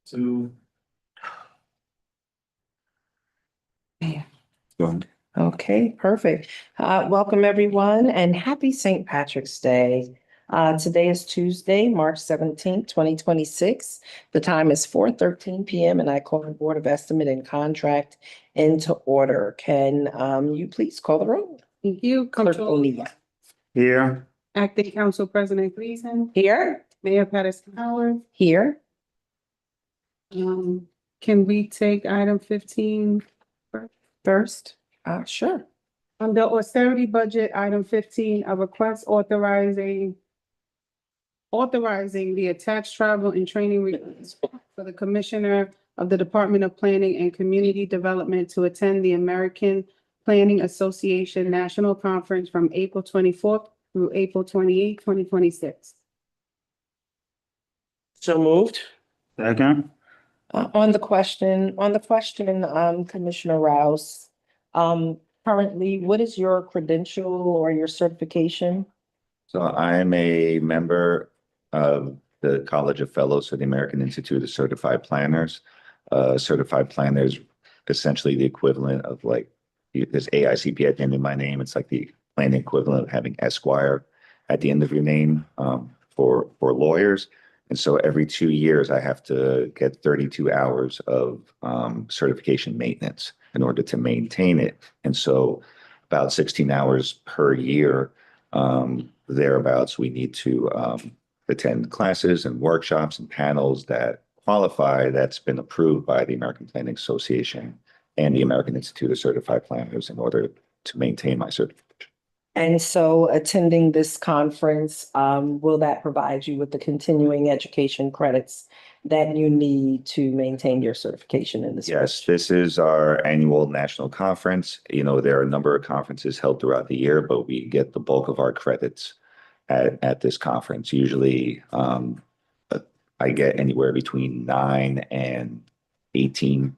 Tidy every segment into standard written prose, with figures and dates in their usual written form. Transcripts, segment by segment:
So. Go ahead. Okay, perfect. Welcome everyone and happy St. Patrick's Day. Today is Tuesday, March 17th, 2026. The time is 4:13 p.m. and I call the Board of Estimate and Contract into order. Can you please call the roll? Thank you. Clerk Control O'Neill. Here. Acting Council President Gleason, Here? Mayor Patterson Howard. Here? Can we take item 15? First? Sure. Under austerity budget, item 15, a request authorizing the attached travel and training request for the Commissioner of the Department of Planning and Community Development to attend the American Planning Association National Conference from April 24th through April 28th, 2026. So moved. Second. On the question, Commissioner Rouse, currently, what is your credential or your certification? So I'm a member of the College of Fellows for the American Institute of Certified Planners. Certified planner is essentially the equivalent of like, there's AICP at the end of my name. It's like the planning equivalent of having Esquire at the end of your name for lawyers. And so every 2 years, I have to get 32 hours of certification maintenance in order to maintain it. And so about 16 hours per year, thereabouts, we need to attend classes and workshops and panels that qualify, that's been approved by the American Planning Association and the American Institute of Certified Planners in order to maintain my certification. And so attending this conference, will that provide you with the continuing education credits that you need to maintain your certification in this? Yes, this is our annual national conference. You know, there are a number of conferences held throughout the year, but we get the bulk of our credits at this conference. Usually, I get anywhere between 9 and 18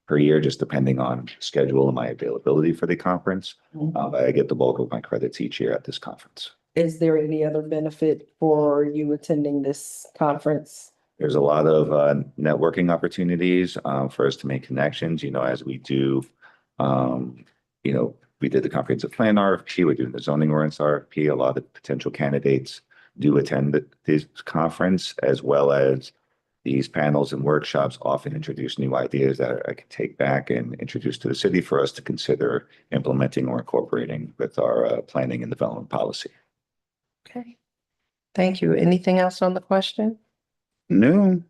per year, just depending on schedule and my availability for the conference. I get the bulk of my credits each year at this conference. Is there any other benefit for you attending this conference? There's a lot of networking opportunities for us to make connections, you know, as we do, you know, we did the comprehensive plan RFP, we're doing the zoning ordinance RFP. A lot of potential candidates do attend this conference, as well as these panels and workshops often introduce new ideas that I can take back and introduce to the city for us to consider implementing or incorporating with our planning and development policy. Okay. Thank you. Anything else on the question? No.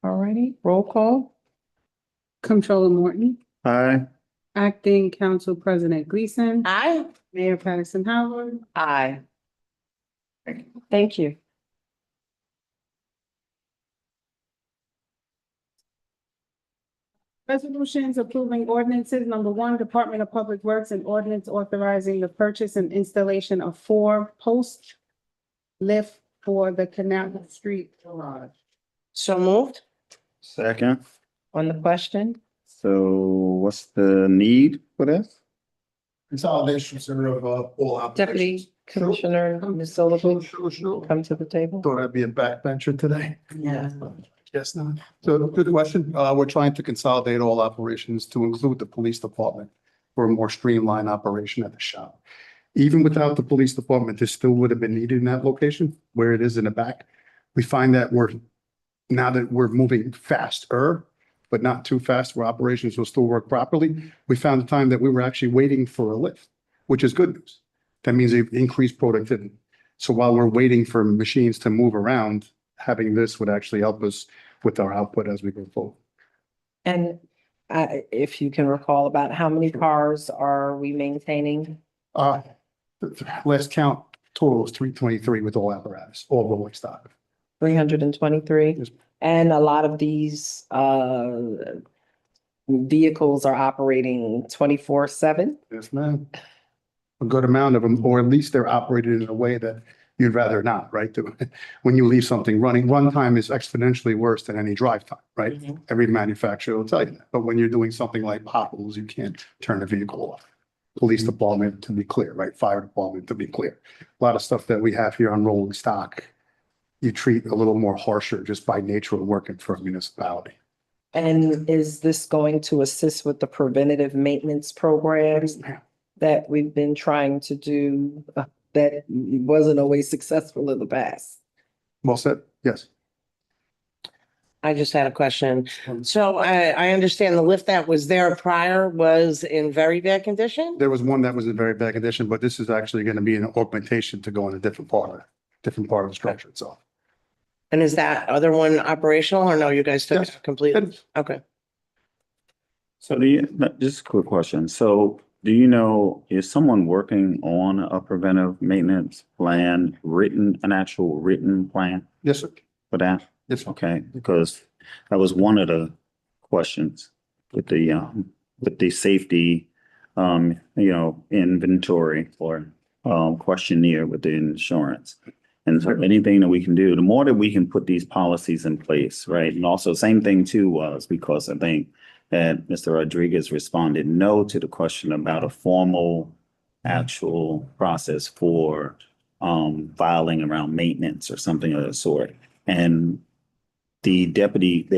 All righty, roll call. Controller Morton, Aye. Acting Council President Gleason, Aye. Mayor Patterson Howard. Aye. Thank you. Resolutions approving ordinances. Number 1, Department of Public Works and ordinance authorizing the purchase and installation of 4 post lift for the Canal Street Garage. So moved. Second. On the question? So what's the need for this? Consolidation, sir, of all applications. Deputy Commissioner Ms. Sullivan, Sure. come to the table. Thought I'd be a backbencher today. Yeah. Guess not. So good question. We're trying to consolidate all operations to include the police department for a more streamlined operation at the shop. Even without the police department, this still would have been needed in that location where it is in the back. We find that now that we're moving faster, but not too fast, where operations will still work properly. We found the time that we were actually waiting for a lift, which is good news. That means they've increased productivity. So while we're waiting for machines to move around, having this would actually help us with our output as we go forward. And if you can recall, about how many cars are we maintaining? The last count total was 323 with all apparatus, all rolling stock. 323? Yes. And a lot of these vehicles are operating 24/7? Yes, ma'am. A good amount of them, or at least they're operated in a way that you'd rather not, right? When you leave something running, run time is exponentially worse than any drive time, right? Mhm. Every manufacturer will tell you that. But when you're doing something like potholes, you can't turn the vehicle off. Police department, to be clear, right? Fire department, to be clear. A lot of stuff that we have here on rolling stock you treat a little more harsher just by nature of working for a municipality. And is this going to assist with the preventative maintenance programs that we've been trying to do that wasn't always successful in the past? Well said, yes. I just had a question. So I understand the lift that was there prior was in very bad condition? There was one that was in very bad condition, but this is actually going to be an augmentation to go in a different part of the structure itself. And is that other one operational or no, you guys took Yes. it completely? Okay. So just a quick question. So do you know, is someone working on a preventive maintenance plan, an actual written plan Yes, sir. for that? Yes, sir. Okay, because that was one of the questions with the safety, inventory or, questionnaire with the insurance. And so anything that we can do, the more that we can put these policies in place, right? And also same thing too was because I think that Mr. Rodriguez responded no to the question about a formal actual process for filing around maintenance or something of the sort. And the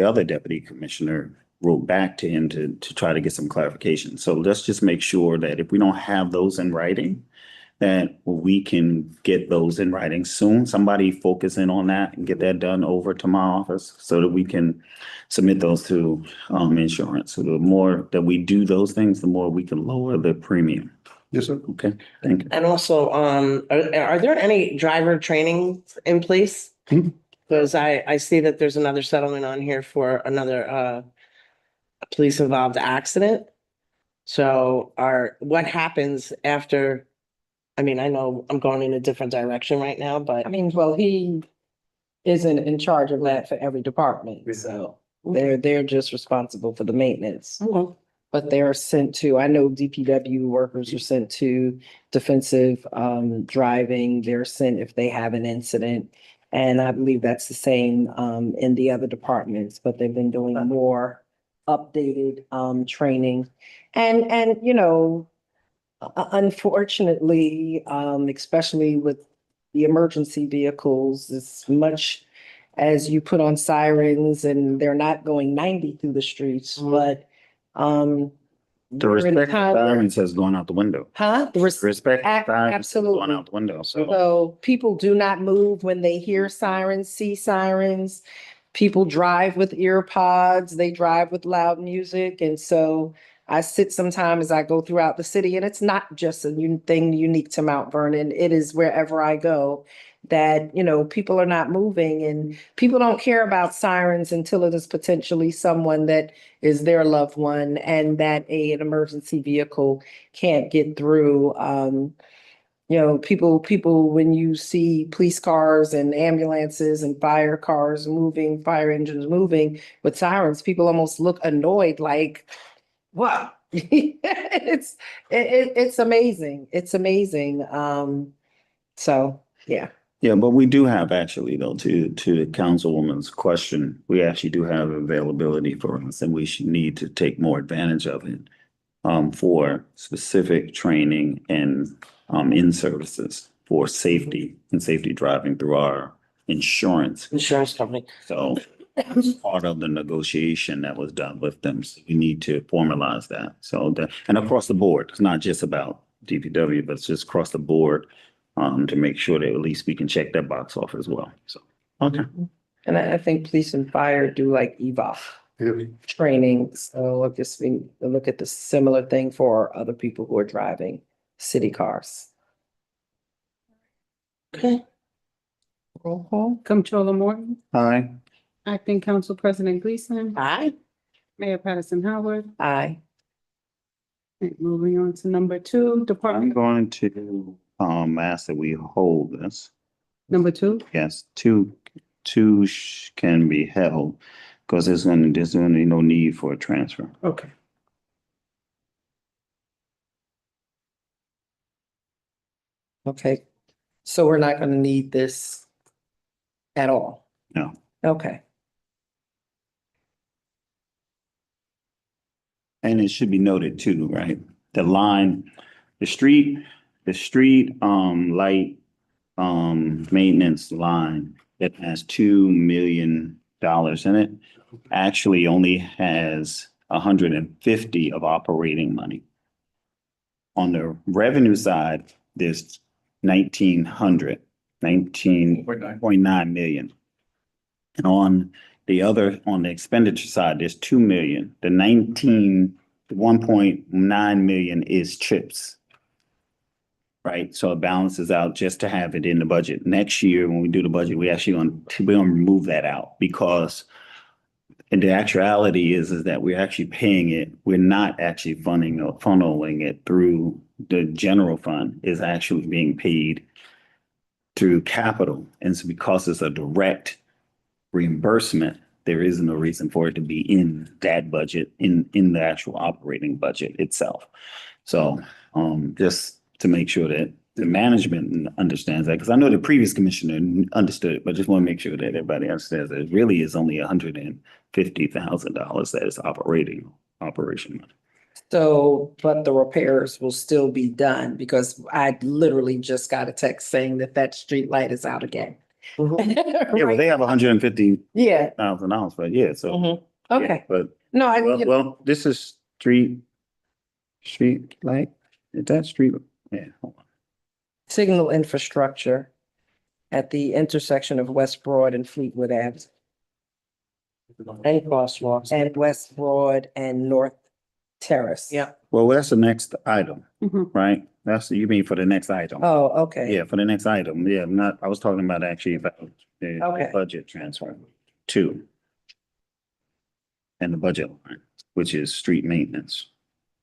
other deputy commissioner wrote back to him to try to get some clarification. So let's just make sure that if we don't have those in writing, that we can get those in writing soon. Somebody focus in on that and get that done over to my office so that we can submit those to insurance. So the more that we do those things, the more we can lower the premium. Yes, sir. Okay, thank you. And also, are there any driver training in place? Hmm. Because I see that there's another settlement on here for another police involved accident. So what happens after? I mean, I know I'm going in a different direction right now, but I mean, well, he isn't in charge of that for every department, so they're just responsible for the maintenance. Okay. But they're sent to, I know DPW workers are sent to defensive driving. They're sent if they have an incident. And I believe that's the same in the other departments, but they've been doing more updated training. And unfortunately, especially with the emergency vehicles, as much as you put on sirens and they're not going 90 through the streets, but The we're in a respect time where- sirens has gone out the window. Huh? The Respect sirens has absolutely. gone out the window, so. So people do not move when they hear sirens, see sirens. People drive with ear pods, they drive with loud music. And so I sit sometimes as I go throughout the city, and it's not just a thing unique to Mount Vernon. It is wherever I go that, people are not moving and people don't care about sirens until it is potentially someone that is their loved one and that an emergency vehicle can't get through. People, when you see police cars and ambulances and fire cars moving, fire engines moving with sirens, people almost look annoyed like, wow. It's amazing. It's amazing. So, yeah. Yeah, but we do have actually though, to the councilwoman's question, we actually do have availability for us and we should need to take more advantage of it. For specific training and in services for safety and safety driving through our insurance. insurance company. So that's part of the negotiation that was done with them. So we need to formalize that. And across the board, it's not just about DPW, but it's just across the board to make sure that at least we can check that box off as well. So, okay. And I think police and fire do like EVOF training. So we look at the similar thing for other people who are driving city cars. Okay. Roll call. Comptroller Morton, Hi. Acting Council President Gleason, Hi. Mayor Patterson Howard. Aye. Okay, moving on to number 2, I'm Department going to ask that we hold this. number 2. Yes, two can be held because there's gonna be no need for a transfer. Okay. Okay. So we're not gonna need this at all? No. Okay. And it should be noted too, right? The street light maintenance line that has $2 million in it actually only has 150 of operating money. On the revenue side, there's 19.9 million. And on the expenditure side, there's 2 million. The 1.9 million is trips. Right, so it balances out just to have it in the budget. Next year, when we do the budget, we're gonna remove that out because and the actuality is that we're actually paying it. We're not actually funding or funneling it through the general fund. Is actually being paid through capital. And so because it's a direct reimbursement, there is no reason for it to be in that budget, in the actual operating budget itself. So just to make sure that the management understands that, because I know the previous commissioner understood it, but just want to make sure that everybody understands that it really is only $150,000 that is operation money. So, but the repairs will still be done because I literally just got a text saying that street light is out again. Yeah, well, they have $150,000, Yeah. but yeah, so. Mhm. yeah, Okay. But, No, well, this is street light, is that street? Yeah, hold on. signal infrastructure at the intersection of West Broad and Fleetwood Ave. And crosswalks. And West Broad and North Terrace. Yeah. Well, that's the next item, Mhm. right? You mean for the next item? Oh, okay. Yeah, for the next item. Yeah, I was talking about actually about the Okay. budget transfer two. And the budget line, which is street maintenance.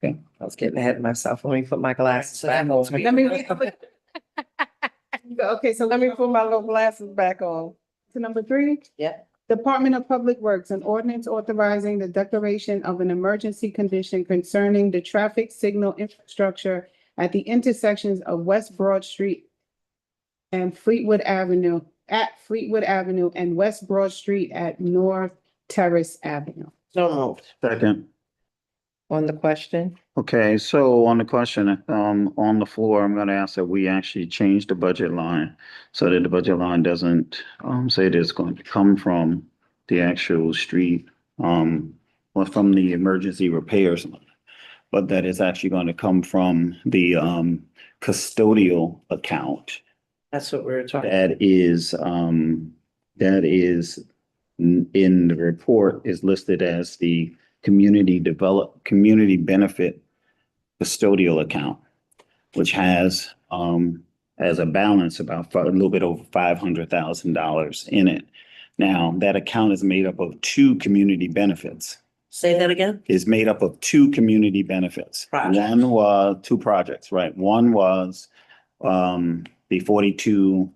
I was getting ahead of myself. Let me put my glasses back on. Let me- Okay, so Let me put my little glasses back on. to number 3. Yeah. Department of Public Works, an ordinance authorizing the declaration of an emergency condition concerning the traffic signal infrastructure at the intersections of West Broad Street and Fleetwood Avenue, and West Broad Street at North Terrace Avenue. So moved. Second. On the question? Okay, so on the question, on the floor, I'm gonna ask that we actually change the budget line so that the budget line doesn't, say that it's going to come from the actual street, or from the emergency repairs, but that it's actually going to come from the, custodial account. That's what we were talking. That is in the report is listed as the community benefit custodial account, which has a balance about a little bit over $500,000 in it. Now, that account is made up of two community benefits. Say that again? Is made up of two community benefits. Projects. One was two projects, right? One was the 42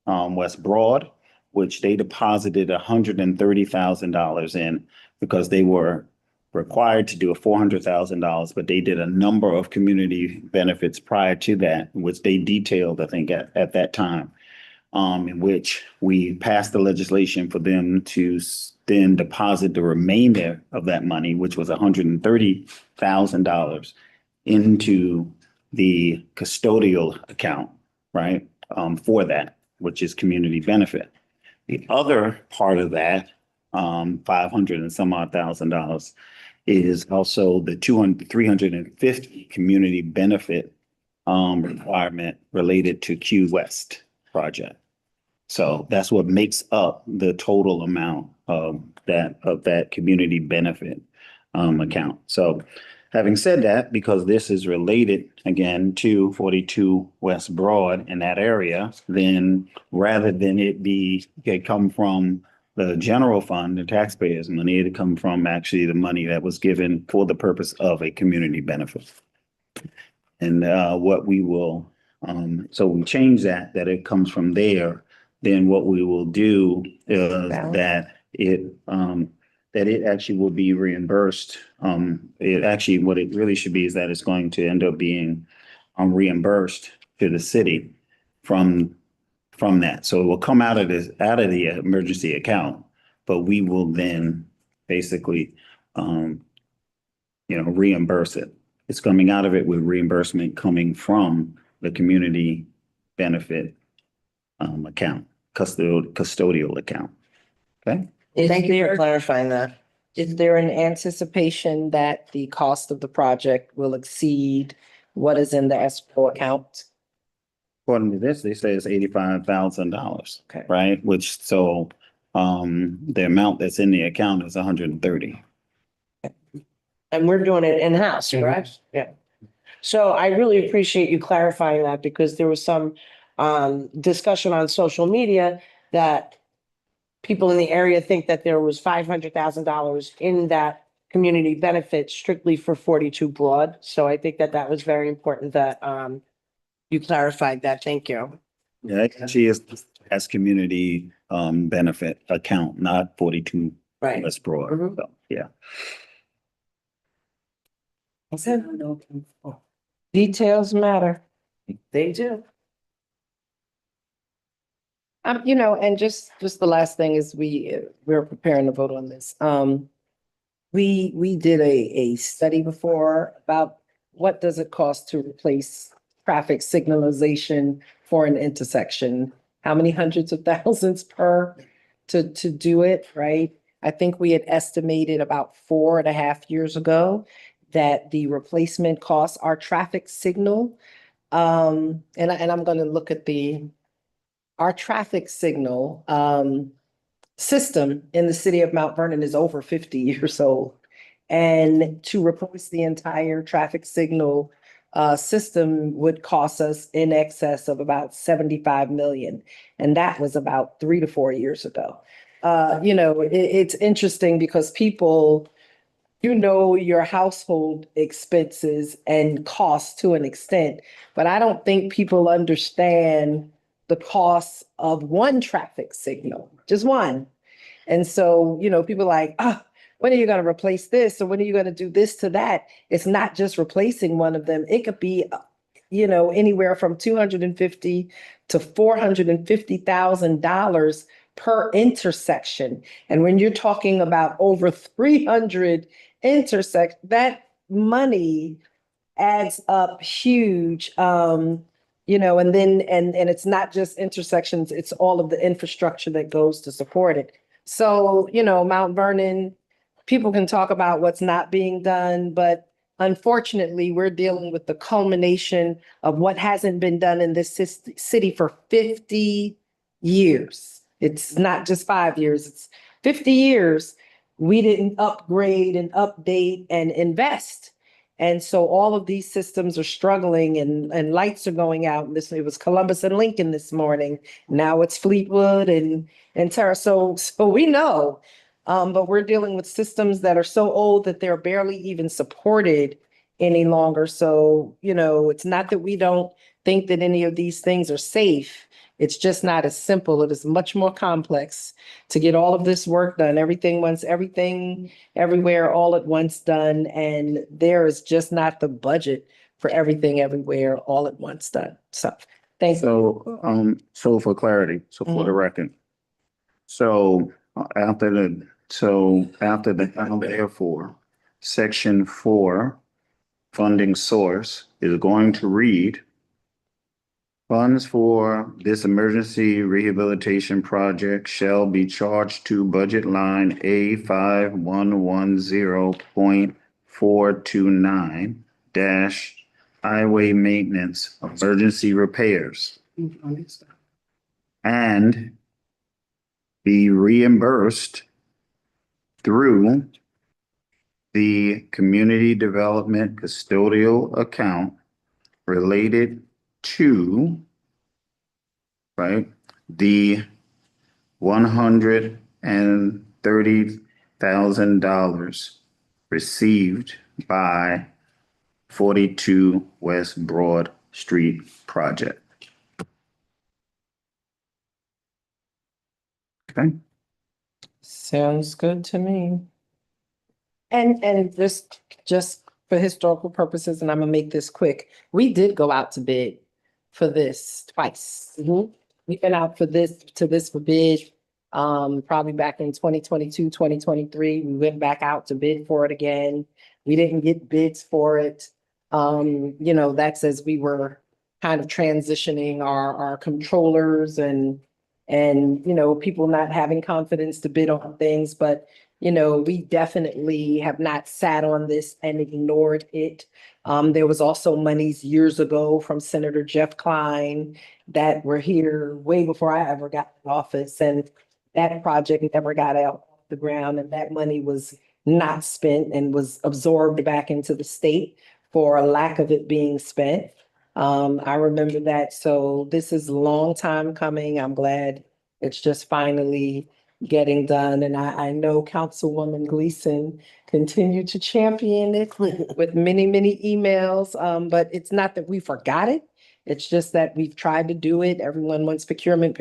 West Broad, which they deposited $130,000 in because they were required to do a $400,000, but they did a number of community benefits prior to that, which they detailed, I think, at that time, in which we passed the legislation for them to then deposit the remainder of that money, which was $130,000, into the custodial account, right? For that, which is community benefit. The other part of that, 500 and some odd $1,000, is also the 350 community benefit requirement related to Q West project. So that's what makes up the total amount of that community benefit account. So having said that, because this is related again to 42 West Broad in that area, then rather than it come from the general fund, the taxpayers' money, it come from actually the money that was given for the purpose of a community benefit. And what we will, so we change that it comes from there. Then what we will do is that it actually will be reimbursed. What it really should be is that it's going to end up being reimbursed to the city from that. So it will come out of the emergency account, but we will then basically, reimburse it. It's coming out of it with reimbursement coming from the community benefit account. custodial account. Okay? Thank you for clarifying that. Is there an anticipation that the cost of the project will exceed what is in the escrow account? According to this, they say it's $85,000. Okay. Right? Which, so, the amount that's in the account is 130. And we're doing it in-house, correct? Yeah. So I really appreciate you clarifying that because there was some discussion on social media that people in the area think that there was $500,000 in that community benefit strictly for 42 Broad. So I think that that was very important that you clarified that. Thank you. Yeah, it actually is as community benefit account, not 42 Right. West Broad. Mhm. So, yeah. Details matter. They do. And just the last thing is we're preparing to vote on this. We did a study before about what does it cost to replace traffic signalization for an intersection? How many hundreds of thousands to do it, right? I think we had estimated about 4.5 years ago that the replacement costs, our traffic signal, and I'm gonna look at our traffic signal system in the city of Mount Vernon is over 50 years old. And to replace the entire traffic signal system would cost us in excess of about 75 million. And that was about 3 to 4 years ago. It's interesting because people, your household expenses and costs to an extent, but I don't think people understand the cost of one traffic signal, just one. And so, people are like, when are you going to replace this? Or when are you going to do this to that? It's not just replacing one of them. It could be, anywhere from $250,000 to $450,000 per intersection. And when you're talking about over 300 that money adds up huge. And then, and it's not just intersections, it's all of the infrastructure that goes to support it. So, Mount Vernon, people can talk about what's not being done, but unfortunately, we're dealing with the culmination of what hasn't been done in this city for 50 years. It's not just 5 years, it's 50 years. We didn't upgrade and update and invest. And so all of these systems are struggling and lights are going out. It was Columbus and Lincoln this morning. Now it's Fleetwood and Terra. So we know, but we're dealing with systems that are so old that they're barely even supported any longer. So, it's not that we don't think that any of these things are safe. It's just not as simple. It is much more complex to get all of this work done. Everything everywhere, all at once done. And there is just not the budget for everything everywhere, all at once done. So, thank you. So for clarity, so for the record. So after the therefore, section 4, funding source is going to read, funds for this emergency rehabilitation project shall be charged to budget line A5110.429 dash highway maintenance emergency repairs and be reimbursed through the community development custodial account related to, right, the $130,000 received by 42 West Broad Street project. Okay. Sounds good to me. And just for historical purposes, and I'm gonna make this quick, we did go out to bid for this twice. We've been out for this for bid, probably back in 2022, 2023. We went back out to bid for it again. We didn't get bids for it. That's as we were kind of transitioning our controllers and and, people not having confidence to bid on things, but, we definitely have not sat on this and ignored it. There was also monies years ago from Senator Jeff Klein that were here way before I ever got in office, and that project never got out off the ground, and that money was not spent and was absorbed back into the state for a lack of it being spent. I remember that. So this is a long time coming. I'm glad it's just finally getting done. And I know Councilwoman Gleason continued to champion it with many, many emails. But it's not that we forgot it. It's just that we've tried to do it. Everyone wants procurement,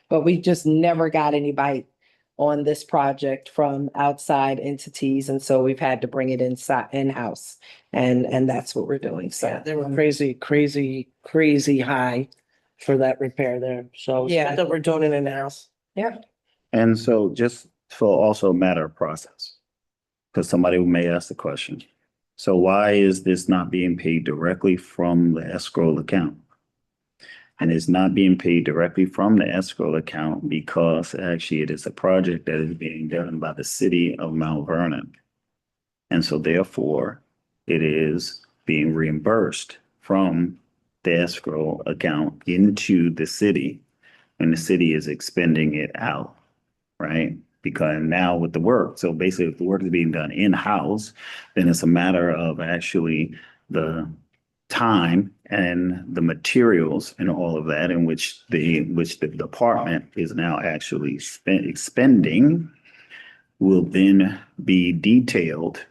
but we just never got any bite on this project from outside entities. And so we've had to bring it in-house. And that's what we're doing. Yeah, So, they were crazy high for that repair there. So it's Yeah. good that we're doing it in-house. yeah. And so just for also a matter of process, because somebody may ask the question. So why is this not being paid directly from the escrow account? And it's not being paid directly from the escrow account because actually it is a project that is being done by the city of Mount Vernon. And so therefore, it is being reimbursed from the escrow account into the city, and the city is expending it out, right? Because now with the work, so basically if the work is being done in-house, then it's a matter of actually the time and the materials and all of that in which the department is now actually expending will then be detailed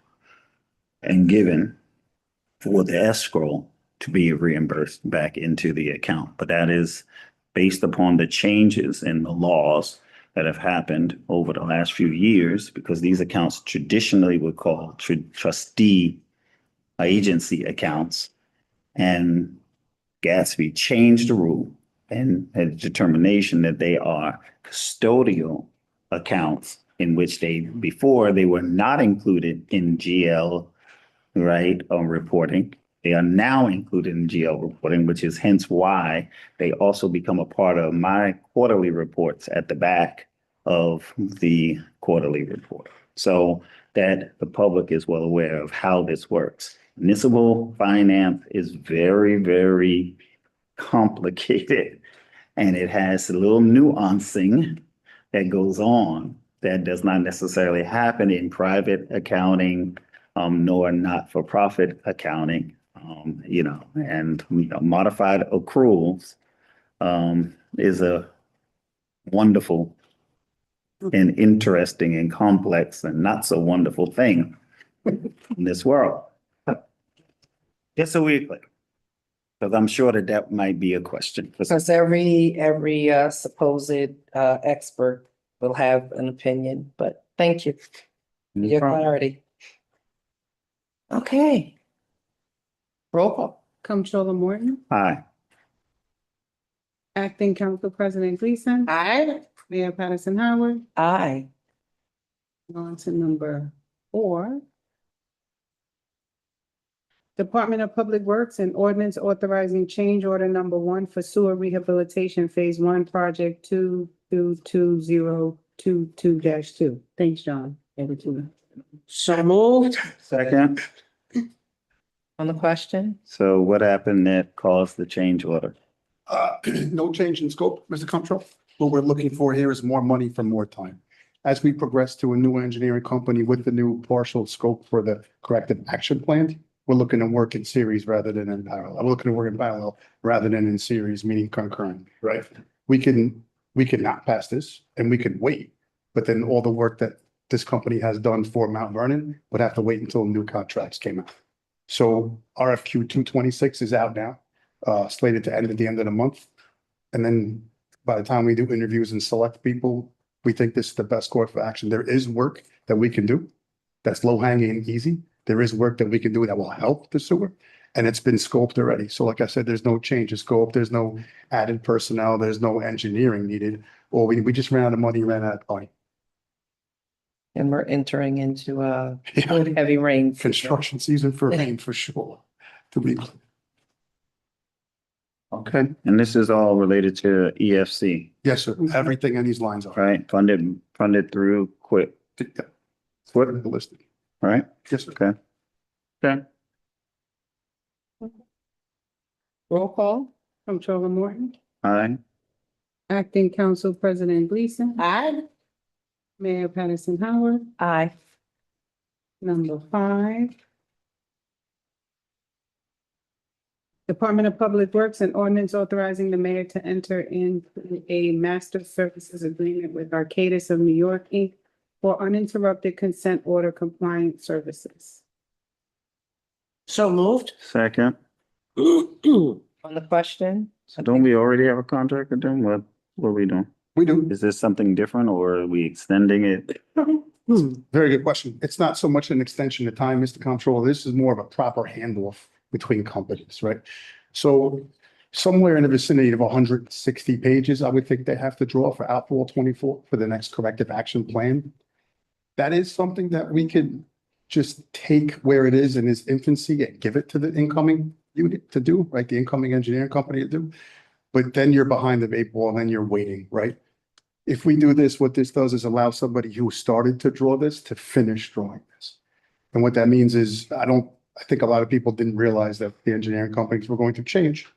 and given for the escrow to be reimbursed back into the account. But that is based upon the changes in the laws that have happened over the last few years, because these accounts traditionally were called trustee agency accounts. And Gatsby changed the rule and had a determination that they are custodial accounts in which before they were not included in GL, right, reporting. They are now included in GL reporting, which is hence why they also become a part of my quarterly reports at the back of the quarterly report. So that the public is well aware of how this works. Municipal finance is very, very complicated, and it has a little nuancing that goes on that does not necessarily happen in private accounting, nor not-for-profit accounting, and modified accruals is a wonderful and interesting and complex and not so wonderful thing in this world. Just so we're clear, because I'm sure that might be a question. Because every supposed expert will have an opinion, but thank you for your clarity. Okay. Roll call. Comptroller Morton, Aye. Acting Council President Gleason, Aye. Mayor Patterson Howard. Aye. On to number 4. Department of Public Works and Ordinance authorizing change order number 1 for sewer rehabilitation Phase 1 Project 22022-2. Thanks, John. Over to you. So moved. Second. On the question? So what happened that caused the change order? No change in scope, Mr. Comptroller. What we're looking for here is more money for more time. As we progress to a new engineering company with the new partial scope for the corrective action plan, we're looking to work in series rather than in parallel. I'm looking to work in parallel rather than in series, meaning concurrent, right? We can not pass this and we can wait, but then all the work that this company has done for Mount Vernon would have to wait until new contracts came out. So RFQ 226 is out now, slated to end at the end of the month. And then by the time we do interviews and select people, we think this is the best course of action. There is work that we can do that's low hanging and easy. There is work that we can do that will help the sewer, and it's been scoped already. So like I said, there's no change in scope. There's no added personnel. There's no engineering needed. Or we just ran out of money, ran out of money. And we're entering into heavy rain. season. Construction season for rain for sure. To be clear. Okay, and this is all related to EFC, Yes, sir. Everything in these lines are. right? Funded through QUIP, What are listed? right? Yes, sir. Okay. Okay. Roll call. Comptroller Morton, Aye. Acting Council President Gleason, Aye. Mayor Patterson Howard, Aye. number 5. Department of Public Works and ordinance authorizing the mayor to enter into a master services agreement with Arcadis of New York, Inc. for uninterrupted consent order compliance services. So moved. Second. On the question? So don't we already have a contract with them? What are we doing? We do. Is this something different or are we extending it? Very good question. It's not so much an extension of time, Mr. Comptroller. This is more of a proper handoff between companies, right? So somewhere in the vicinity of 160 pages, I would think they have to draw for outfall 24 for the next corrective action plan. That is something that we could just take where it is in its infancy and give it to the incoming unit to do, right? The incoming engineering company to do. But then you're behind the 8 ball and then you're waiting, right? If we do this, what this does is allow somebody who started to draw this to finish drawing this. And what that means is, I think a lot of people didn't realize that the engineering companies were going to change.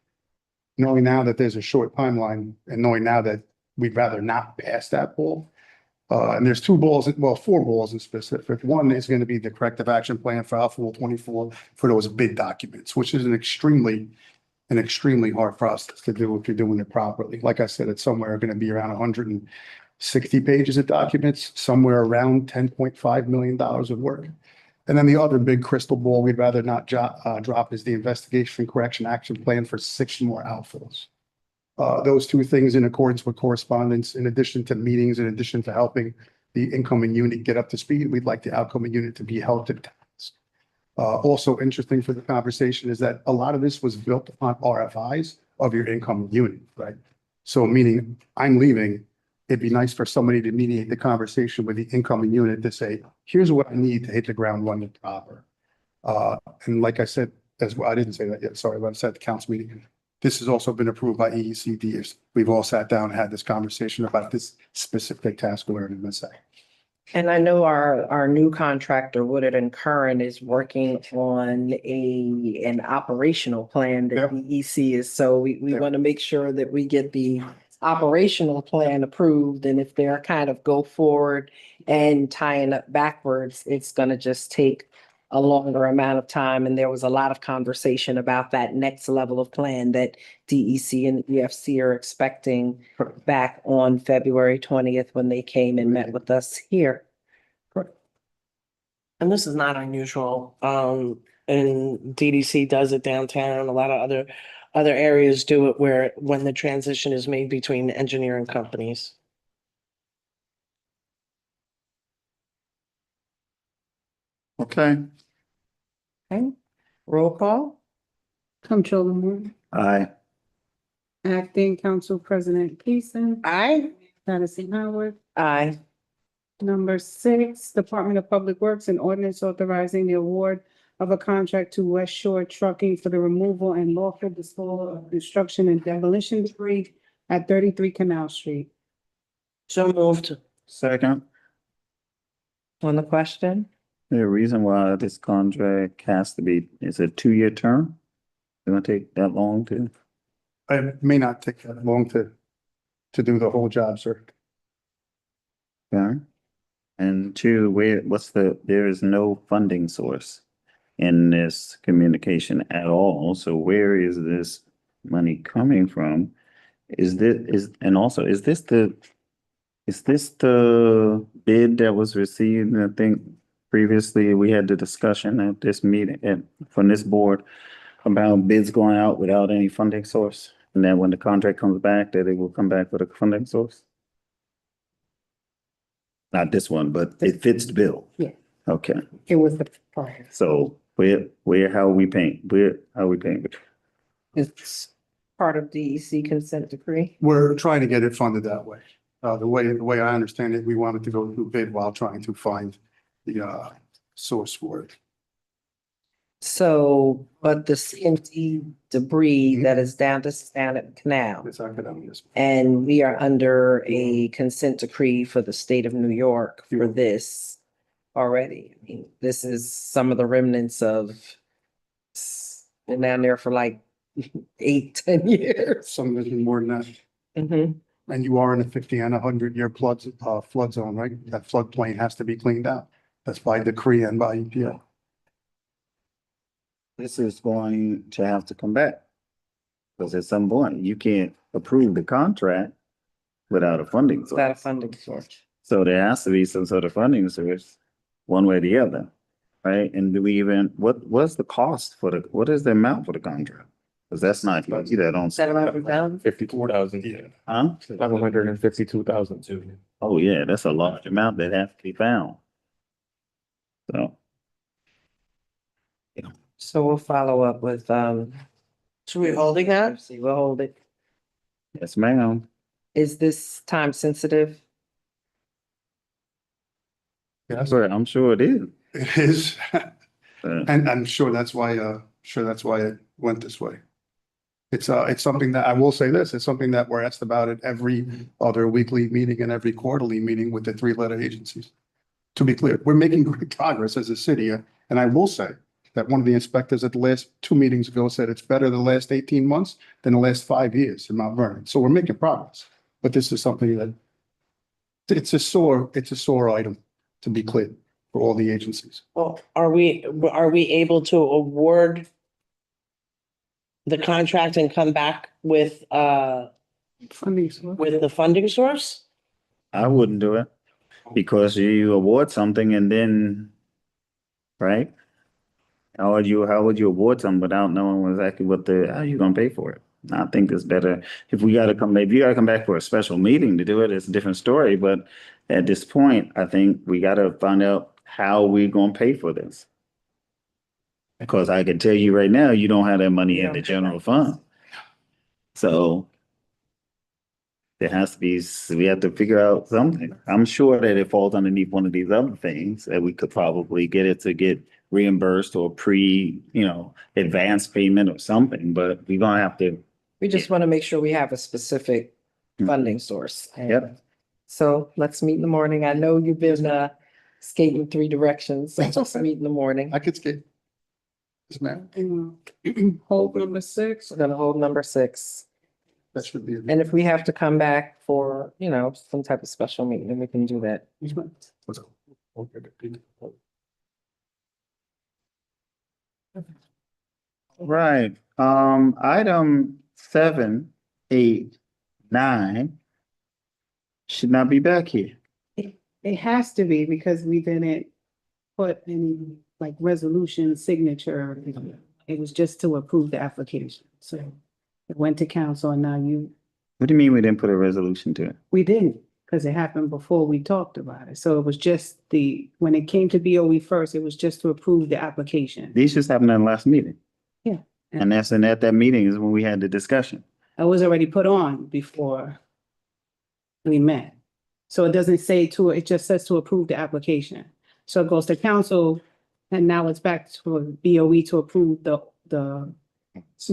Knowing now that there's a short timeline and knowing now that we'd rather not pass that ball. And there's 2 balls, well, 4 balls in specific. One is going to be the corrective action plan for outfall 24 for those bid documents, which is an extremely hard process to do if you're doing it properly. Like I said, it's somewhere going to be around 160 pages of documents, somewhere around $10.5 million of work. And then the other big crystal ball we'd rather not drop is the investigation and correction action plan for 6 more outfalls. Those 2 things in accordance with correspondence, in addition to meetings, in addition to helping the incoming unit get up to speed, we'd like the outgoing unit to be held to task. Also interesting for the conversation is that a lot of this was built upon RFIs of your incoming unit, right? So meaning I'm leaving, it'd be nice for somebody to mediate the conversation with the incoming unit to say, here's what I need to hit the ground running proper. And like I said, as well, I didn't say that yet, sorry, but I said at the council meeting, this has also been approved by EECD. We've all sat down and had this conversation about this specific task order in SA. And I know our new contractor, Woodard and Curran, is working on an operational plan that Yep. DEC is. So we Yep. want to make sure that we get the operational plan approved. And if they're kind of go forward and tying up backwards, it's going to just take a longer amount of time. And there was a lot of conversation about that next level of plan that DEC and EFC are expecting back on February 20th when they came and met with us here. And this is not unusual. And DDC does it downtown. A lot of other areas do it where when the transition is made between engineering companies. Okay. Okay, roll call. Comptroller Morton, Aye. Acting Council President Gleason, Aye. Patterson Howard, Aye. number 6, Department of Public Works and ordinance authorizing the award of a contract to West Shore Trucking for the removal and lawful disposal of construction and demolition debris at 33 Canal Street. So moved. Second. On the question? The reason why this contract has to be, is it 2-year term? It's gonna take that long to, It may not take that long to do the whole job, sir. yeah. And 2, there is no funding source in this communication at all. So where is this money coming from? Is this the bid that was received? I think previously we had the discussion at this meeting and from this board about bids going out without any funding source. And then when the contract comes back, that it will come back with a funding source. Not this one, but it fits the bill. Yeah. Okay, It was the prior. so how are we paying? It's part of DEC consent decree. We're trying to get it funded that way. The way I understand it, we wanted to go through bid while trying to find the source for it. So, but the CMT debris that is down, this is down at the canal. It's academic. And we are under a consent decree for the state of New York for this already. I mean, this is some of the remnants of been down there for like 8, 10 years. Some of it more than that. Mhm. And you are in a 50 and 100-year flood zone, right? That floodplain has to be cleaned out. That's by decree and by EPA. This is going to have to come back. Because at some point, you can't approve the contract without a funding Is that a source. funding source? So there has to be some sort of funding source, one way or the other, right? And do we even, what's the cost for what is the amount for the contract? Because that's not, easy. That don't. Is that around $1,000? 52,000. Yeah. Huh? 752,000 too. Oh, yeah, that's a large amount that has to be found. So. So we'll follow up with, Should we holding that? see, we'll hold it. Yes, ma'am. Is this time sensitive? Yes, I'm sure it is. it is. Uh, And I'm sure that's why it went this way. It's something that, I will say this, it's something that we're asked about at every other weekly meeting and every quarterly meeting with the 3-letter agencies. To be clear, we're making great progress as a city, and I will say that one of the inspectors at the last 2 meetings ago said it's better the last 18 months than the last 5 years in Mount Vernon. So we're making progress, but this is something that it's a sore item, to be clear, for all the agencies. Well, are we able to award the contract and come back with Funding source. with the funding source? I wouldn't do it because you award something and then, right? How would you award something without knowing exactly how you gonna pay for it? I think it's better if you gotta come back for a special meeting to do it, it's a different story, but at this point, I think we gotta find out how we gonna pay for this. Because I can tell you right now, you don't have that money in the general fund. So there has to be, we have to figure out something. I'm sure that it falls underneath one of these other things that we could probably get it to get reimbursed or advance payment or something, but we're gonna have to. We just want to make sure we have a specific funding source. And Yep. So let's meet in the morning. I know you've been skating 3 directions. So let's meet in the morning. I could skate. Yes, ma'am. Hold number 6. We're gonna hold number 6. That should be. And if we have to come back for, some type of special meeting, then we can do that. What's up? Right, item 7, 8, 9 should not be back here. It has to be because we didn't put any like resolution signature. It was just to approve the application. So it went to council and now What do you mean we didn't put a resolution to it? we didn't, because it happened before we talked about it. So it was just when it came to BOE first, it was just to approve the application. These just happened in the last meeting. Yeah. And at that meeting is when we had the discussion. I was already put on before we met. So it doesn't say it just says to approve the application. So it goes to council and now it's back to BOE to approve the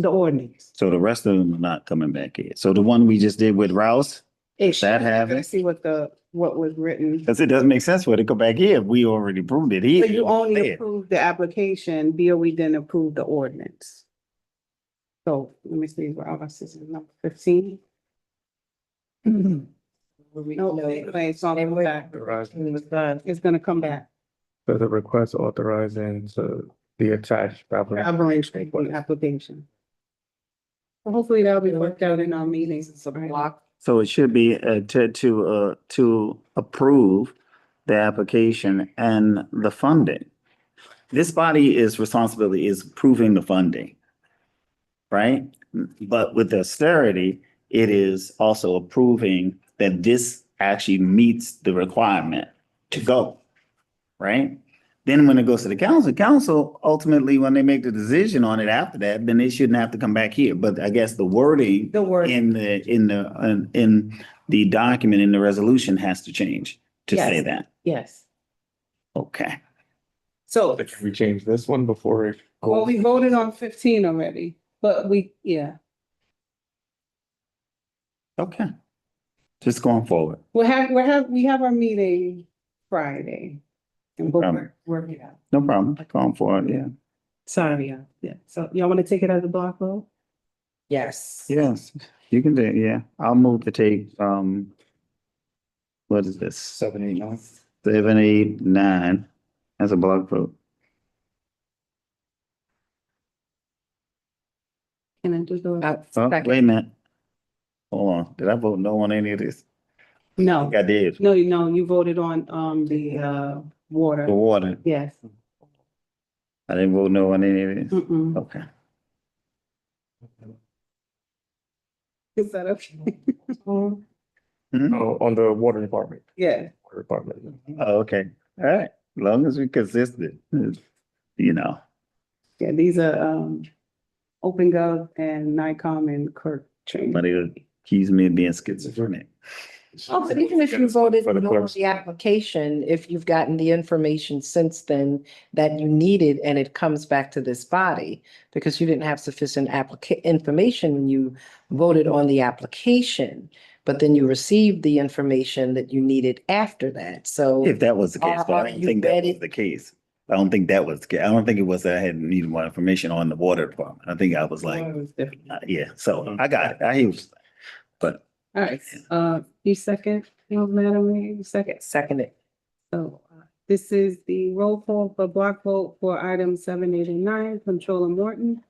ordinance. So the rest of them are not coming back here. So the one we just did with Rouse, It That happened? Let's see what was written. because it doesn't make sense for it to go back here. if We already approved it here. So you only There. approved the application, BOE didn't approve the ordinance. So let me see, where this is number 15. No, it's on the back. It was done. It's gonna come back. So the request authorizing the attached Avalanche application. Well, hopefully that'll be worked out in our meetings. It's a block. So it should be to approve the application and the funding. This body is responsibility is approving the funding. Right? But with the austerity, it is also approving that this actually meets the requirement to go. Right? Then when it goes to the council ultimately, when they make the decision on it after that, then they shouldn't have to come back here. But I guess the wording The word, in the document, in the resolution has to change to say Yes. that. yes. Okay. So, Can we change this one before it well, goes? we voted on 15 already, but yeah. Okay. Just going forward. We have our meeting Friday. And we'll Um, work it out. No problem. Going forward, yeah. Sorry, yeah. So y'all want to take it as a block vote? Yes. Yes, you can do, it, yeah. I'll move to take, what is this? 7, 8, 9. 7, 8, 9 as a block vote. Can I do the? Oh, Second. wait a minute. Hold on. Did I vote no on any of this? I No, think I did. no, you voted on, the, The water. water. Yes. I didn't vote no on any of this. Mm-mm. Okay. Is that okay? Hmm? Oh, on the water department. Yeah. Water department. Oh, okay. All right. As long as we're consistent, you know. Yeah, these are, OpenGov and NICOM and Kirk training. But it accuse me of being schizophrenic. Oh, but even if you voted For the no on clerks. the application, if you've gotten the information since then that you needed and it comes back to this body, because you didn't have sufficient information when you voted on the application, but then you received the information that you needed after that. So If that was the case, but I Are don't you think that ready? was the case. I don't think that was the case. I don't think it was that I had needed more information on the water department. I think I was like, Water was different. yeah, so I got it. I hear what you're saying. But All right, you second, Madam Mayor, you second. seconded. So this is the roll call for block vote for items 7, 8, and 9. Controller Morton,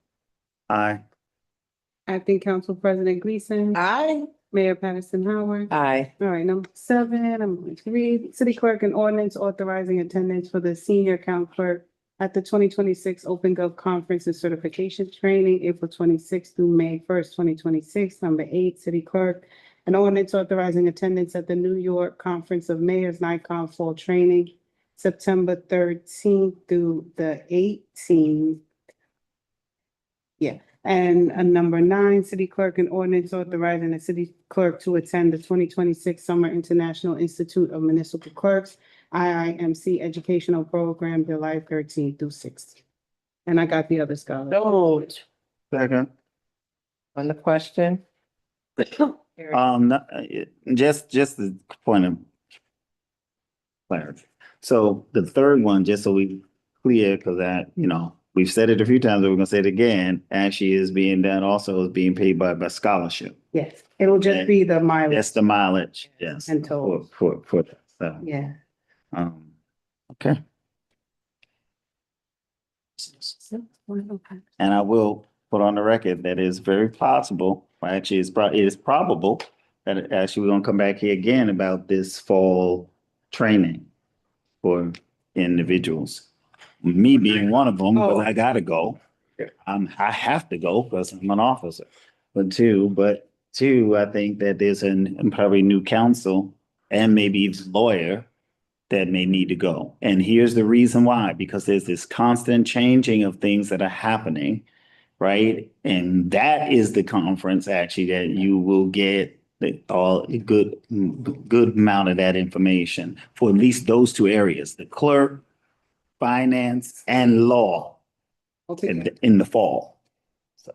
Acting Council President Gleason, Aye. Mayor Patterson Howard. Aye. All right, number 7, I'm going to read City Clerk and ordinance authorizing attendance for the senior account clerk at the 2026 OpenGov Conference and Certification Training, April 26th through May 1st, 2026. Number 8, City Clerk, an ordinance authorizing attendance at the New York Conference of Mayors NICOM Fall Training, September 13th through the 18th. Yeah, and number 9, City Clerk, an ordinance authorizing the city clerk to attend the 2026 Summer International Institute of Municipal Clerks, IIMC Educational Program, July 13th through 16th. And I got the other scholar. So moved. second, On the question? not- just the point of clarity. So the third one, just so we clear, because that, we've said it a few times, but we're gonna say it again, actually is being done also is being paid by scholarship. Yes, it'll just be the mileage. That's the mileage, yes. And tolls. For that, so, Yeah. okay. And I will put on the record that it's very possible, well, actually, it is probable that actually we're gonna come back here again about this fall training for individuals. Me being one of them, because I gotta go. I have to go because I'm an officer. But two, I think that there's probably new counsel and maybe even lawyer that may need to go. And here's the reason why, because there's this constant changing of things that are happening, right? And that is the conference actually that you will get all good amount of that information for at least those two areas, the clerk, finance, and law in the fall. So